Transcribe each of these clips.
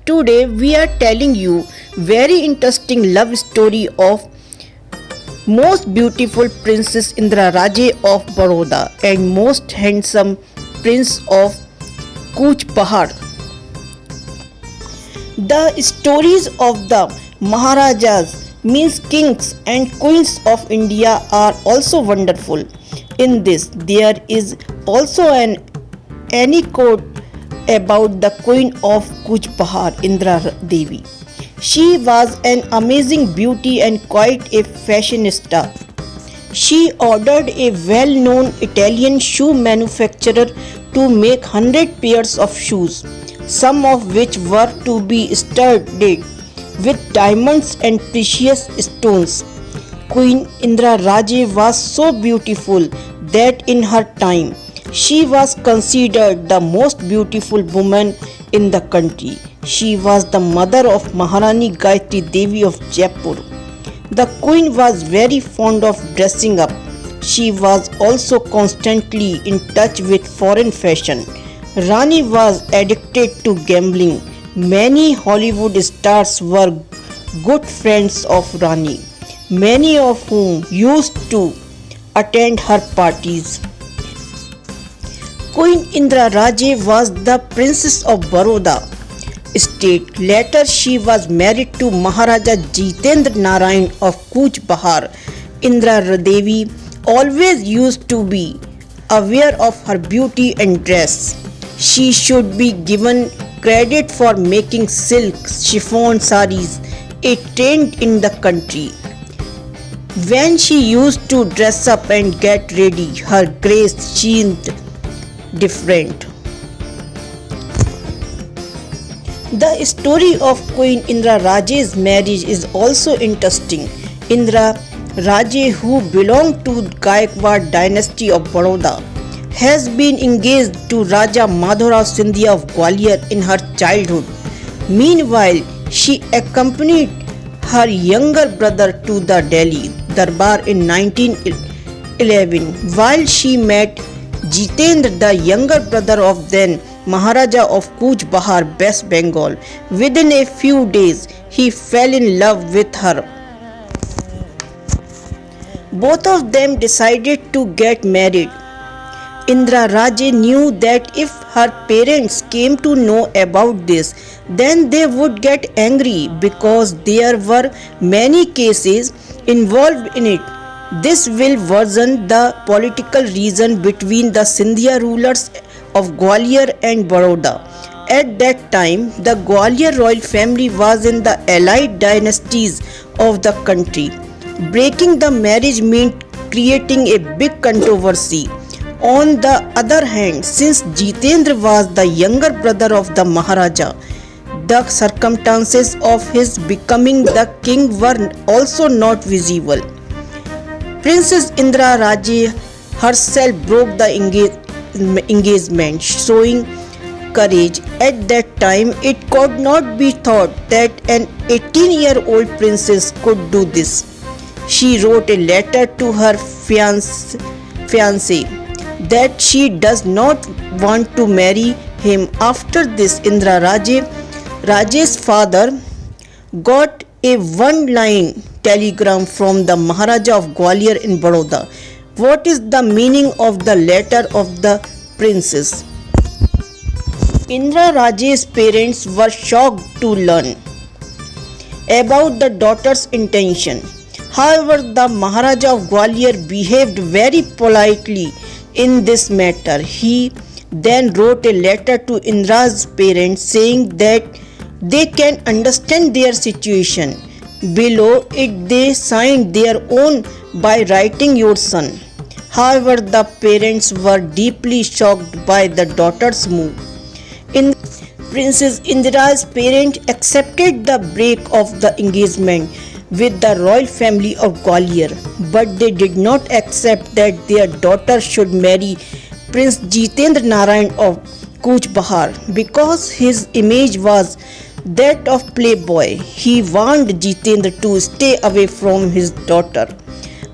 Today we are telling you very interesting love story of most beautiful Princess Indra Raje of Baroda and most handsome Prince of Kuch Bahar. The stories of the Maharajas means kings and queens of India are also wonderful. In this there is also an anecdote about the queen of Kuch Bahar, Indra Devi. She was an amazing beauty and quite a fashionista. She ordered a well-known Italian shoe manufacturer to make 100 pairs of shoes, some of which were to be studded with diamonds and precious stones. Queen Indra Raje was so beautiful that in her time she was considered the most beautiful woman in the country. She was the mother of Maharani Gayatri Devi of Jaipur. The queen was very fond of dressing up. She was also constantly in touch with foreign fashion. Rani was addicted to gambling. Many Hollywood stars were good friends of Rani, many of whom used to attend her parties. Queen Indra Raje was the Princess of Baroda state. Later she was married to Maharaja Jitendra Narayan of Kuch Bahar. Indra Devi always used to be aware of her beauty and dress. She should be given credit for making silk chiffon saris a trend in the country. When she used to dress up and get ready, her grace seemed different. The story of Queen Indra Raje's marriage is also interesting. Indra Raje, who belonged to Gaikwad dynasty of Baroda, has been engaged to Raja Madhavrao Scindia of Gwalior in her childhood. Meanwhile, she accompanied her younger brother to the Delhi Darbar in 1911 while she met Jitendra, the younger brother of then Maharaja of Kuch Bahar, West Bengal. Within a few days, he fell in love with her. Both of them decided to get married. Indra Raje knew that if her parents came to know about this, then they would get angry because there were many cases involved in it. This will worsen the political reason between the Scindia rulers of Gwalior and Baroda. At that time, the Gwalior royal family was in the allied dynasties of the country. Breaking the marriage meant creating a big controversy. On the other hand, since Jitendra was the younger brother of the Maharaja, the circumstances of his becoming the king were also not visible. Princess Indra Raje herself broke the engagement, showing courage. At that time, it could not be thought that an 18-year-old princess could do this. She wrote a letter to her fiancé that she does not want to marry him. After this, Indra Raje's father got a one-line telegram from the Maharaja of Gwalior in Baroda. What is the meaning of the letter of the princess? Indra Raje's parents were shocked to learn about the daughter's intention. However, the Maharaja of Gwalior behaved very politely in this matter. He then wrote a letter to Indra's parents saying that they can understand their situation. Below it they signed their own by writing your son. However, the parents were deeply shocked by the daughter's move. Princess Indira's parents accepted the break of the engagement with the royal family of Gwalior, but they did not accept that their daughter should marry Prince Jitendra Narayan of Kuch Bahar because his image was that of playboy. He warned Jitendra to stay away from his daughter.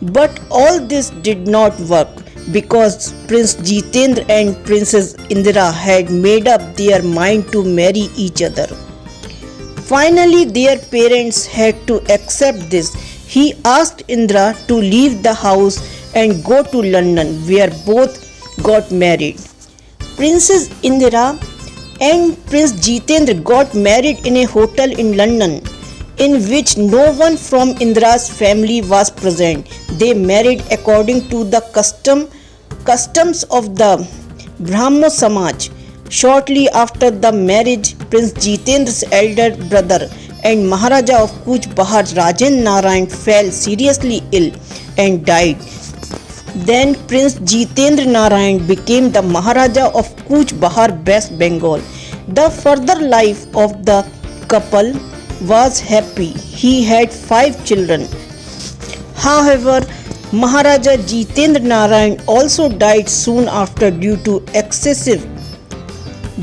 But all this did not work because Prince Jitendra and Princess Indira had made up their mind to marry each other. Finally, their parents had to accept this. He asked Indra to leave the house and go to London, where both got married. Princess Indira and Prince Jitendra got married in a hotel in London, in which no one from Indira's family was present. They married according to the customs of the Brahmo Samaj. Shortly after the marriage, Prince Jitendra's elder brother and Maharaja of Kuch Bahar Rajendra Narayan fell seriously ill and died. Then Prince Jitendra Narayan became the Maharaja of Kuch Bahar, West Bengal. The further life of the couple was happy. He had 5 children. However, Maharaja Jitendra Narayan also died soon after due to excessive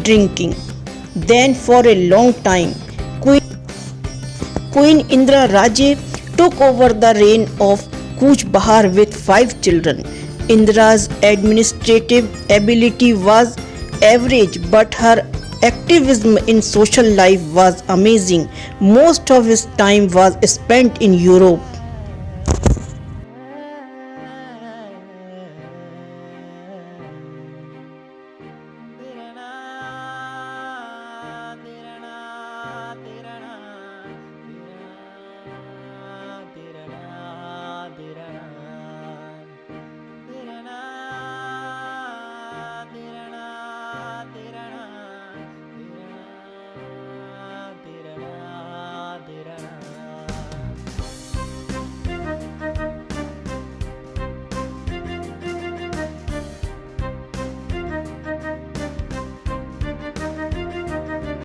drinking. Then for a long time, Queen Indira Raje took over the reign of Kuch Bahar with 5 children. Indira's administrative ability was average, but her activism in social life was amazing. Most of his time was spent in Europe.